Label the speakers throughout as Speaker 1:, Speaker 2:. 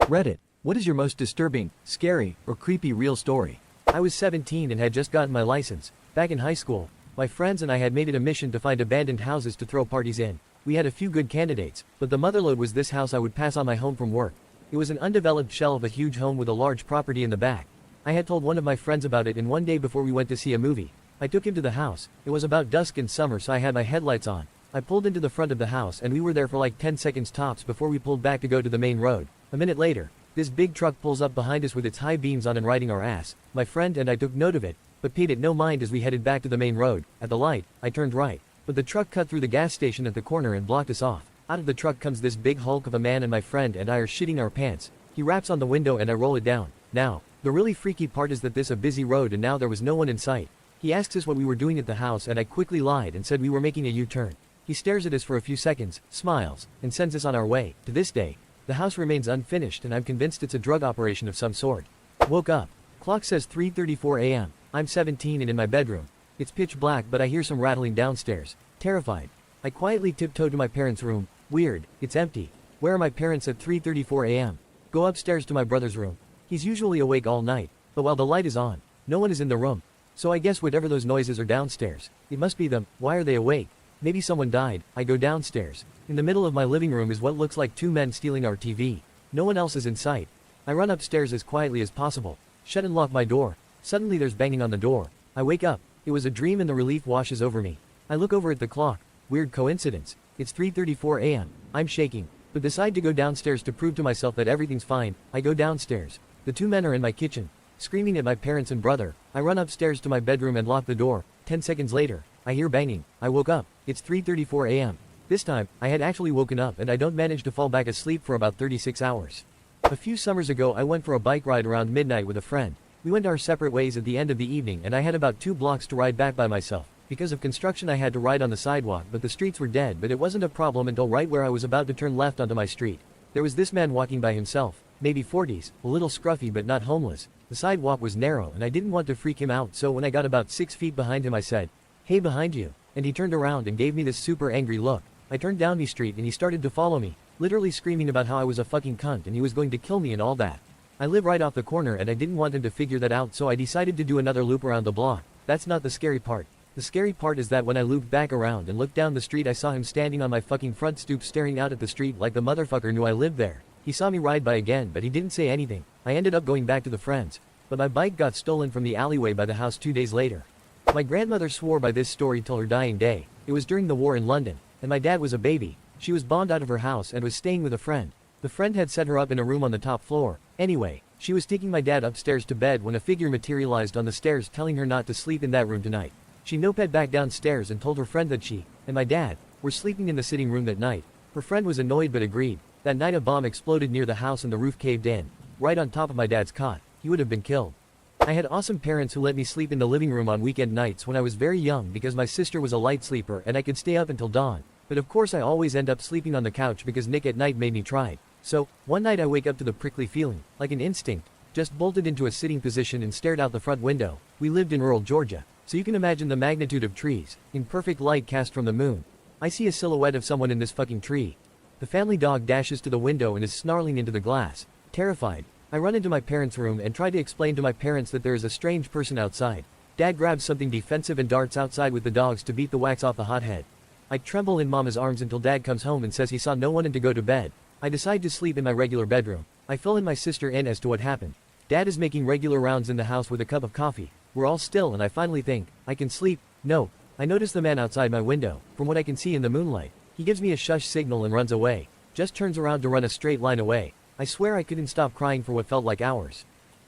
Speaker 1: Reddit, what is your most disturbing, scary, or creepy real story? I was 17 and had just gotten my license. Back in high school, my friends and I had made it a mission to find abandoned houses to throw parties in. We had a few good candidates, but the motherlode was this house I would pass on my home from work. It was an undeveloped shell of a huge home with a large property in the back. I had told one of my friends about it, and one day before we went to see a movie, I took him to the house. It was about dusk in summer, so I had my headlights on. I pulled into the front of the house and we were there for like 10 seconds tops before we pulled back to go to the main road. A minute later, this big truck pulls up behind us with its high beams on and riding our ass. My friend and I took note of it, but paid it no mind as we headed back to the main road. At the light, I turned right, but the truck cut through the gas station at the corner and blocked us off. Out of the truck comes this big hulk of a man, and my friend and I are shitting our pants. He raps on the window and I roll it down. Now, the really freaky part is that this a busy road and now there was no one in sight. He asks us what we were doing at the house and I quickly lied and said we were making a U-turn. He stares at us for a few seconds, smiles, and sends us on our way. To this day, the house remains unfinished and I'm convinced it's a drug operation of some sort. Woke up. Clock says 3:34 a.m. I'm 17 and in my bedroom. It's pitch black, but I hear some rattling downstairs. Terrified, I quietly tiptoe to my parents' room. Weird, it's empty. Where are my parents at 3:34 a.m.? Go upstairs to my brother's room. He's usually awake all night, but while the light is on, no one is in the room. So I guess whatever those noises are downstairs, it must be them. Why are they awake? Maybe someone died. I go downstairs. In the middle of my living room is what looks like two men stealing our TV. No one else is in sight. I run upstairs as quietly as possible, shut and lock my door. Suddenly there's banging on the door. I wake up. It was a dream and the relief washes over me. I look over at the clock. Weird coincidence. It's 3:34 a.m. I'm shaking, but decide to go downstairs to prove to myself that everything's fine. I go downstairs. The two men are in my kitchen, screaming at my parents and brother. I run upstairs to my bedroom and lock the door. 10 seconds later, I hear banging. I woke up. It's 3:34 a.m. This time, I had actually woken up and I don't manage to fall back asleep for about 36 hours. A few summers ago I went for a bike ride around midnight with a friend. We went our separate ways at the end of the evening and I had about 2 blocks to ride back by myself. Because of construction I had to ride on the sidewalk, but the streets were dead, but it wasn't a problem until right where I was about to turn left onto my street. There was this man walking by himself, maybe 40s, a little scruffy but not homeless. The sidewalk was narrow and I didn't want to freak him out, so when I got about 6 feet behind him I said, "Hey, behind you." And he turned around and gave me this super angry look. I turned down the street and he started to follow me, literally screaming about how I was a fucking cunt and he was going to kill me and all that. I live right off the corner and I didn't want him to figure that out, so I decided to do another loop around the block. That's not the scary part. The scary part is that when I looped back around and looked down the street I saw him standing on my fucking front stoop staring out at the street like the motherfucker knew I lived there. He saw me ride by again but he didn't say anything. I ended up going back to the friends, but my bike got stolen from the alleyway by the house 2 days later. My grandmother swore by this story till her dying day. It was during the war in London, and my dad was a baby. She was bombed out of her house and was staying with a friend. The friend had set her up in a room on the top floor. Anyway, she was taking my dad upstairs to bed when a figure materialized on the stairs telling her not to sleep in that room tonight. She noped back downstairs and told her friend that she and my dad were sleeping in the sitting room that night. Her friend was annoyed but agreed. That night a bomb exploded near the house and the roof caved in, right on top of my dad's cot. He would have been killed. I had awesome parents who let me sleep in the living room on weekend nights when I was very young because my sister was a light sleeper and I could stay up until dawn. But of course I always end up sleeping on the couch because Nick at night made me try. So, one night I wake up to the prickly feeling, like an instinct, just bolted into a sitting position and stared out the front window. We lived in rural Georgia, so you can imagine the magnitude of trees, in perfect light cast from the moon. I see a silhouette of someone in this fucking tree. The family dog dashes to the window and is snarling into the glass. Terrified, I run into my parents' room and try to explain to my parents that there is a strange person outside. Dad grabs something defensive and darts outside with the dogs to beat the wax off the hothead. I tremble in Mama's arms until Dad comes home and says he saw no one and to go to bed. I decide to sleep in my regular bedroom. I fill in my sister in as to what happened. Dad is making regular rounds in the house with a cup of coffee. We're all still and I finally think, I can sleep. No. I notice the man outside my window, from what I can see in the moonlight. He gives me a shush signal and runs away. Just turns around to run a straight line away. I swear I couldn't stop crying for what felt like hours.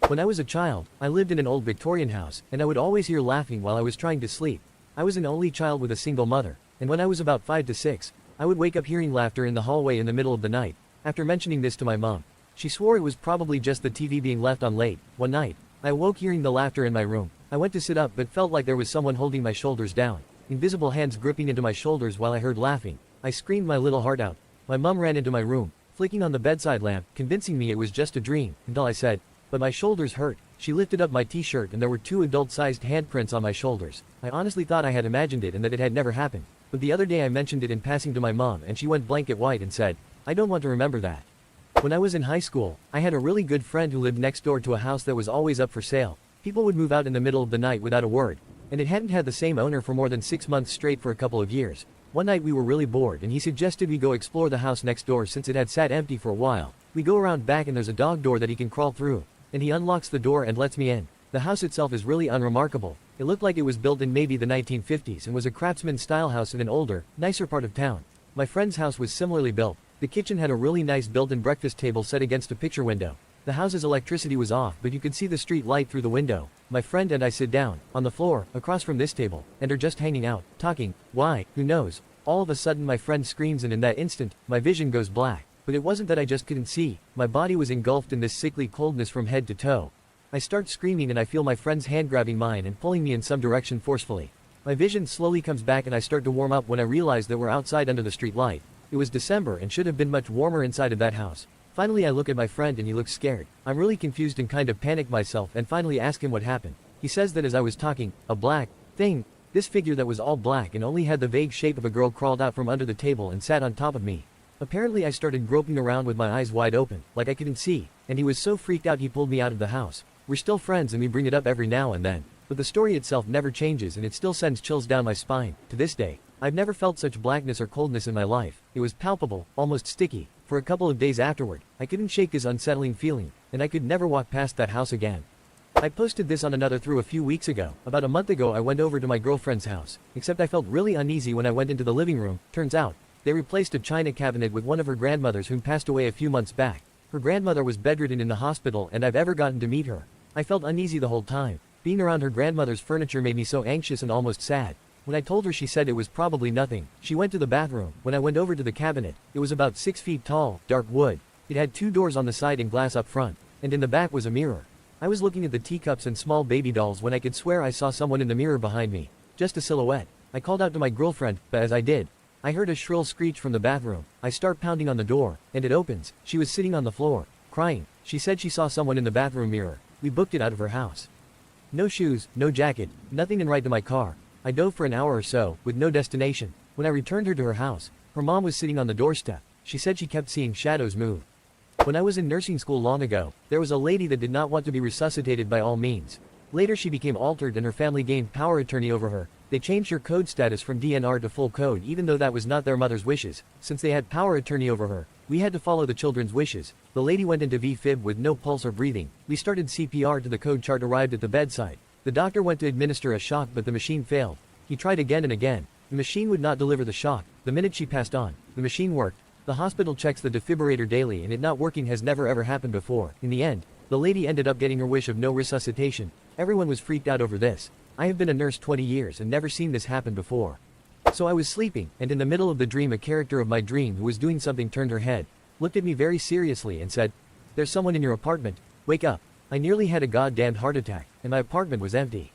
Speaker 1: When I was a child, I lived in an old Victorian house, and I would always hear laughing while I was trying to sleep. I was an only child with a single mother, and when I was about 5 to 6, I would wake up hearing laughter in the hallway in the middle of the night. After mentioning this to my mom, she swore it was probably just the TV being left on late. One night, I awoke hearing the laughter in my room. I went to sit up but felt like there was someone holding my shoulders down. Invisible hands gripping into my shoulders while I heard laughing. I screamed my little heart out. My mom ran into my room, flicking on the bedside lamp, convincing me it was just a dream, until I said, "But my shoulders hurt." She lifted up my t-shirt and there were 2 adult-sized handprints on my shoulders. I honestly thought I had imagined it and that it had never happened. But the other day I mentioned it in passing to my mom and she went blanket white and said, "I don't want to remember that." When I was in high school, I had a really good friend who lived next door to a house that was always up for sale. People would move out in the middle of the night without a word, and it hadn't had the same owner for more than 6 months straight for a couple of years. One night we were really bored and he suggested we go explore the house next door since it had sat empty for a while. We go around back and there's a dog door that he can crawl through, and he unlocks the door and lets me in. The house itself is really unremarkable. It looked like it was built in maybe the 1950s and was a craftsman-style house in an older, nicer part of town. My friend's house was similarly built. The kitchen had a really nice built-in breakfast table set against a picture window. The house's electricity was off, but you could see the street light through the window. My friend and I sit down, on the floor, across from this table, and are just hanging out, talking. Why? Who knows? All of a sudden my friend screams and in that instant, my vision goes black. But it wasn't that I just couldn't see. My body was engulfed in this sickly coldness from head to toe. I start screaming and I feel my friend's hand grabbing mine and pulling me in some direction forcefully. My vision slowly comes back and I start to warm up when I realize that we're outside under the street light. It was December and should have been much warmer inside of that house. Finally I look at my friend and he looks scared. I'm really confused and kind of panicked myself and finally ask him what happened. He says that as I was talking, a black thing, this figure that was all black and only had the vague shape of a girl, crawled out from under the table and sat on top of me. Apparently I started groping around with my eyes wide open, like I couldn't see, and he was so freaked out he pulled me out of the house. We're still friends and we bring it up every now and then, but the story itself never changes and it still sends chills down my spine. To this day, I've never felt such blackness or coldness in my life. It was palpable, almost sticky. For a couple of days afterward, I couldn't shake this unsettling feeling, and I could never walk past that house again. I posted this on another through a few weeks ago. About a month ago I went over to my girlfriend's house, except I felt really uneasy when I went into the living room. Turns out, they replaced a china cabinet with one of her grandmothers whom passed away a few months back. Her grandmother was bedridden in the hospital and I've ever gotten to meet her. I felt uneasy the whole time. Being around her grandmother's furniture made me so anxious and almost sad. When I told her, she said it was probably nothing. She went to the bathroom. When I went over to the cabinet, it was about 6 feet tall, dark wood. It had 2 doors on the side and glass up front, and in the back was a mirror. I was looking at the teacups and small baby dolls when I could swear I saw someone in the mirror behind me. Just a silhouette. I called out to my girlfriend, but as I did, I heard a shrill screech from the bathroom. I start pounding on the door, and it opens. She was sitting on the floor, crying. She said she saw someone in the bathroom mirror. We booked it out of her house. No shoes, no jacket, nothing, and right to my car. I dove for an hour or so, with no destination. When I returned her to her house, her mom was sitting on the doorstep. She said she kept seeing shadows move. When I was in nursing school long ago, there was a lady that did not want to be resuscitated by all means. Later she became altered and her family gained power attorney over her. They changed her code status from DNR to full code even though that was not their mother's wishes. Since they had power attorney over her, we had to follow the children's wishes. The lady went into V-fib with no pulse or breathing. We started CPR till the code chart arrived at the bedside. The doctor went to administer a shock but the machine failed. He tried again and again. The machine would not deliver the shock. The minute she passed on, the machine worked. The hospital checks the defibrillator daily and it not working has never ever happened before. In the end, the lady ended up getting her wish of no resuscitation. Everyone was freaked out over this. I have been a nurse 20 years and never seen this happen before. So I was sleeping, and in the middle of the dream a character of my dream who was doing something turned her head, looked at me very seriously and said, "There's someone in your apartment. Wake up." I nearly had a goddamned heart attack, and my apartment was empty.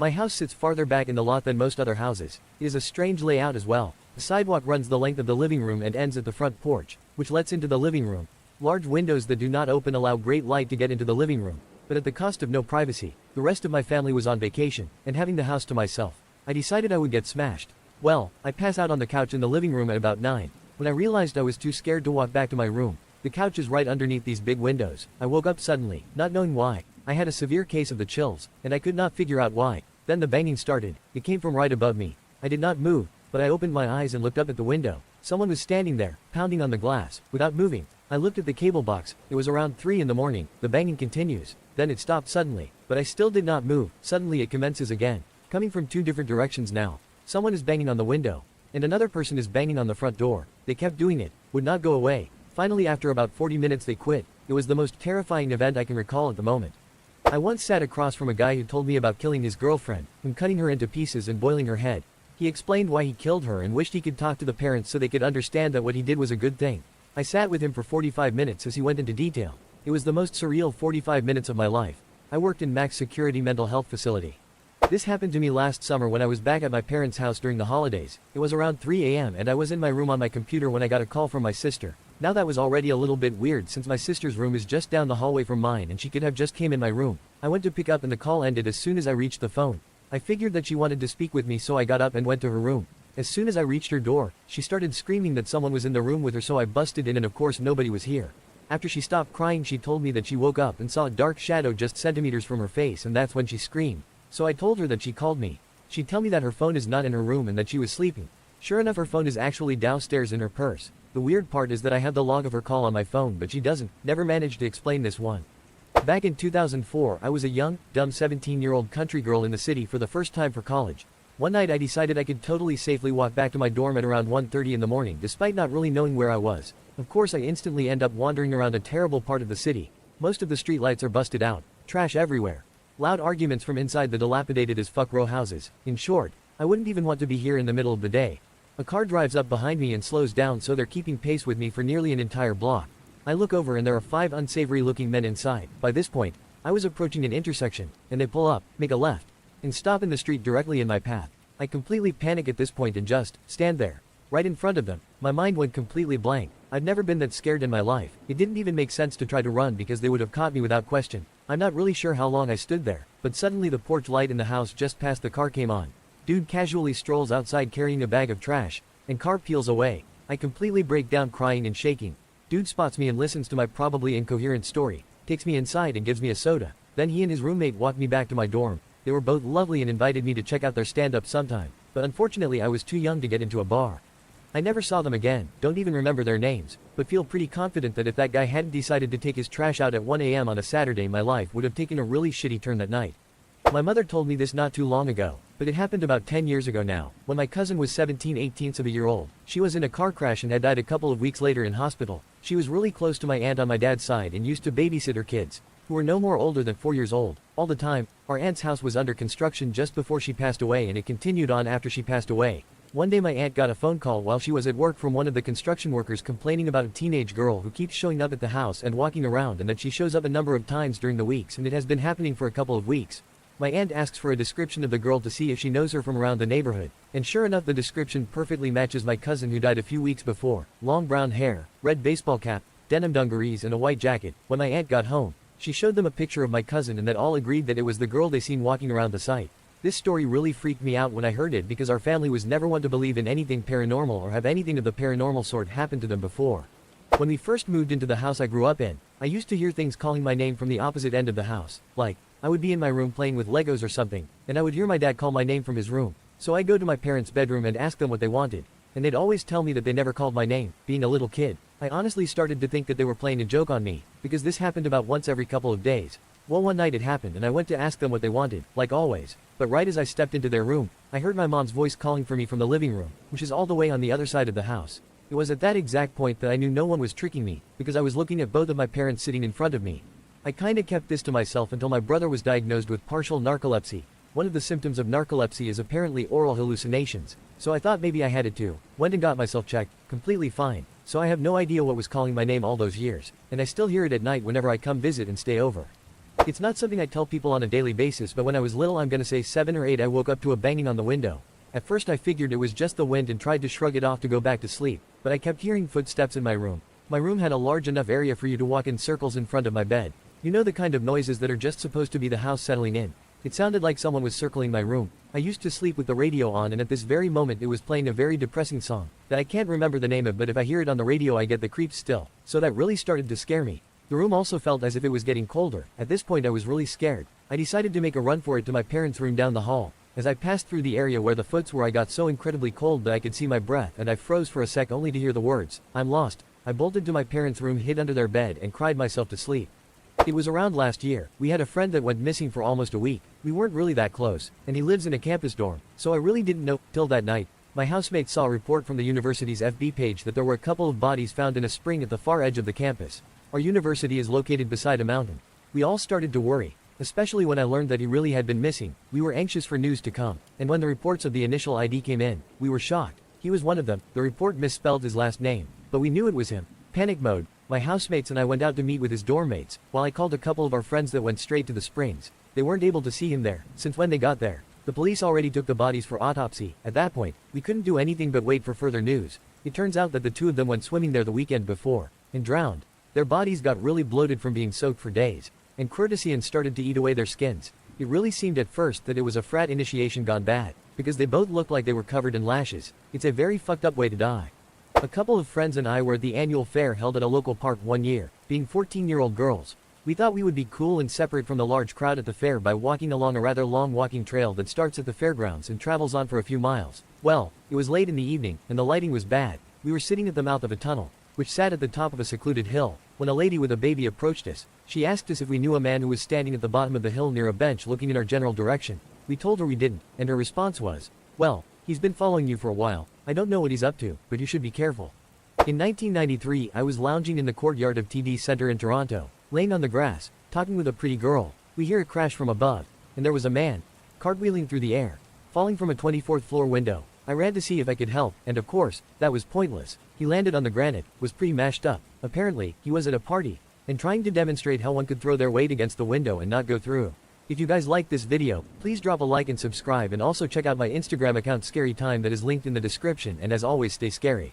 Speaker 1: My house sits farther back in the lot than most other houses. It is a strange layout as well. The sidewalk runs the length of the living room and ends at the front porch, which lets into the living room. Large windows that do not open allow great light to get into the living room, but at the cost of no privacy. The rest of my family was on vacation, and having the house to myself, I decided I would get smashed. Well, I pass out on the couch in the living room at about 9. When I realized I was too scared to walk back to my room. The couch is right underneath these big windows. I woke up suddenly, not knowing why. I had a severe case of the chills, and I could not figure out why. Then the banging started. It came from right above me. I did not move, but I opened my eyes and looked up at the window. Someone was standing there, pounding on the glass, without moving. I looked at the cable box. It was around 3 in the morning. The banging continues. Then it stopped suddenly, but I still did not move. Suddenly it commences again, coming from 2 different directions now. Someone is banging on the window, and another person is banging on the front door. They kept doing it, would not go away. Finally, after about 40 minutes they quit. It was the most terrifying event I can recall at the moment. I once sat across from a guy who told me about killing his girlfriend, and cutting her into pieces and boiling her head. He explained why he killed her and wished he could talk to the parents so they could understand that what he did was a good thing. I sat with him for 45 minutes as he went into detail. It was the most surreal 45 minutes of my life. I worked in max security mental health facility. This happened to me last summer when I was back at my parents' house during the holidays. It was around 3 a.m. and I was in my room on my computer when I got a call from my sister. Now that was already a little bit weird since my sister's room is just down the hallway from mine and she could have just came in my room. I went to pick up and the call ended as soon as I reached the phone. I figured that she wanted to speak with me, so I got up and went to her room. As soon as I reached her door, she started screaming that someone was in the room with her, so I busted in and of course nobody was here. After she stopped crying, she told me that she woke up and saw a dark shadow just centimeters from her face, and that's when she screamed. So I told her that she called me. She'd tell me that her phone is not in her room and that she was sleeping. Sure enough, her phone is actually downstairs in her purse. The weird part is that I have the log of her call on my phone, but she doesn't. Never managed to explain this one. Back in 2004, I was a young, dumb 17-year-old country girl in the city for the first time for college. One night I decided I could totally safely walk back to my dorm at around 1:30 in the morning, despite not really knowing where I was. Of course, I instantly end up wandering around a terrible part of the city. Most of the street lights are busted out. Trash everywhere. Loud arguments from inside the dilapidated as fuck row houses. In short, I wouldn't even want to be here in the middle of the day. A car drives up behind me and slows down, so they're keeping pace with me for nearly an entire block. I look over and there are 5 unsavory looking men inside. By this point, I was approaching an intersection, and they pull up, make a left, and stop in the street directly in my path. I completely panic at this point and just stand there, right in front of them. My mind went completely blank. I've never been that scared in my life. It didn't even make sense to try to run because they would have caught me without question. I'm not really sure how long I stood there, but suddenly the porch light in the house just past the car came on. Dude casually strolls outside carrying a bag of trash, and car peels away. I completely break down crying and shaking. Dude spots me and listens to my probably incoherent story, takes me inside and gives me a soda. Then he and his roommate walked me back to my dorm. They were both lovely and invited me to check out their stand-up sometime, but unfortunately I was too young to get into a bar. I never saw them again, don't even remember their names, but feel pretty confident that if that guy hadn't decided to take his trash out at 1 a.m. on a Saturday, my life would have taken a really shitty turn that night. My mother told me this not too long ago, but it happened about 10 years ago now, when my cousin was 17/18 of a year old. She was in a car crash and had died a couple of weeks later in hospital. She was really close to my aunt on my dad's side and used to babysit her kids, who were no more older than 4 years old. All the time, our aunt's house was under construction just before she passed away, and it continued on after she passed away. One day my aunt got a phone call while she was at work from one of the construction workers complaining about a teenage girl who keeps showing up at the house and walking around, and that she shows up a number of times during the weeks, and it has been happening for a couple of weeks. My aunt asks for a description of the girl to see if she knows her from around the neighborhood, and sure enough the description perfectly matches my cousin who died a few weeks before. Long brown hair, red baseball cap, denim dungarees and a white jacket. When my aunt got home, she showed them a picture of my cousin and that all agreed that it was the girl they seen walking around the site. This story really freaked me out when I heard it because our family was never one to believe in anything paranormal or have anything of the paranormal sort happen to them before. When we first moved into the house I grew up in, I used to hear things calling my name from the opposite end of the house. Like, I would be in my room playing with Legos or something, and I would hear my dad call my name from his room. So I'd go to my parents' bedroom and ask them what they wanted, and they'd always tell me that they never called my name. Being a little kid, I honestly started to think that they were playing a joke on me, because this happened about once every couple of days. Well, one night it happened and I went to ask them what they wanted, like always. But right as I stepped into their room, I heard my mom's voice calling for me from the living room, which is all the way on the other side of the house. It was at that exact point that I knew no one was tricking me, because I was looking at both of my parents sitting in front of me. I kinda kept this to myself until my brother was diagnosed with partial narcolepsy. One of the symptoms of narcolepsy is apparently oral hallucinations, so I thought maybe I had it too. Went and got myself checked, completely fine. So I have no idea what was calling my name all those years, and I still hear it at night whenever I come visit and stay over. It's not something I tell people on a daily basis, but when I was little, I'm gonna say 7 or 8, I woke up to a banging on the window. At first I figured it was just the wind and tried to shrug it off to go back to sleep, but I kept hearing footsteps in my room. My room had a large enough area for you to walk in circles in front of my bed. You know, the kind of noises that are just supposed to be the house settling in. It sounded like someone was circling my room. I used to sleep with the radio on, and at this very moment it was playing a very depressing song that I can't remember the name of, but if I hear it on the radio I get the creeps still. So that really started to scare me. The room also felt as if it was getting colder. At this point I was really scared. I decided to make a run for it to my parents' room down the hall. As I passed through the area where the foots were, I got so incredibly cold that I could see my breath, and I froze for a sec only to hear the words, "I'm lost." I bolted to my parents' room, hid under their bed, and cried myself to sleep. It was around last year. We had a friend that went missing for almost a week. We weren't really that close, and he lives in a campus dorm, so I really didn't know till that night. My housemate saw a report from the university's FB page that there were a couple of bodies found in a spring at the far edge of the campus. Our university is located beside a mountain. We all started to worry, especially when I learned that he really had been missing. We were anxious for news to come, and when the reports of the initial ID came in, we were shocked. He was one of them. The report misspelled his last name, but we knew it was him. Panic mode. My housemates and I went out to meet with his dorm mates, while I called a couple of our friends that went straight to the springs. They weren't able to see him there, since when they got there, the police already took the bodies for autopsy. At that point, we couldn't do anything but wait for further news. It turns out that the two of them went swimming there the weekend before, and drowned. Their bodies got really bloated from being soaked for days, and crustaceans started to eat away their skins. It really seemed at first that it was a frat initiation gone bad, because they both looked like they were covered in lashes. It's a very fucked up way to die. A couple of friends and I were at the annual fair held at a local park one year. being 14-year-old girls. We thought we would be cool and separate from the large crowd at the fair by walking along a rather long walking trail that starts at the fairgrounds and travels on for a few miles. Well, it was late in the evening, and the lighting was bad. We were sitting at the mouth of a tunnel, which sat at the top of a secluded hill, when a lady with a baby approached us. She asked us if we knew a man who was standing at the bottom of the hill near a bench looking in our general direction. We told her we didn't, and her response was, "Well, he's been following you for a while. I don't know what he's up to, but you should be careful." In 1993, I was lounging in the courtyard of TD Centre in Toronto, laying on the grass, talking with a pretty girl. We hear a crash from above, and there was a man, cartwheeling through the air, falling from a 24th floor window. I ran to see if I could help, and of course, that was pointless. He landed on the granite, was pretty mashed up. Apparently, he was at a party, and trying to demonstrate how one could throw their weight against the window and not go through. If you guys like this video, please drop a like and subscribe, and also check out my Instagram account Scary Time that is linked in the description, and as always, stay scary.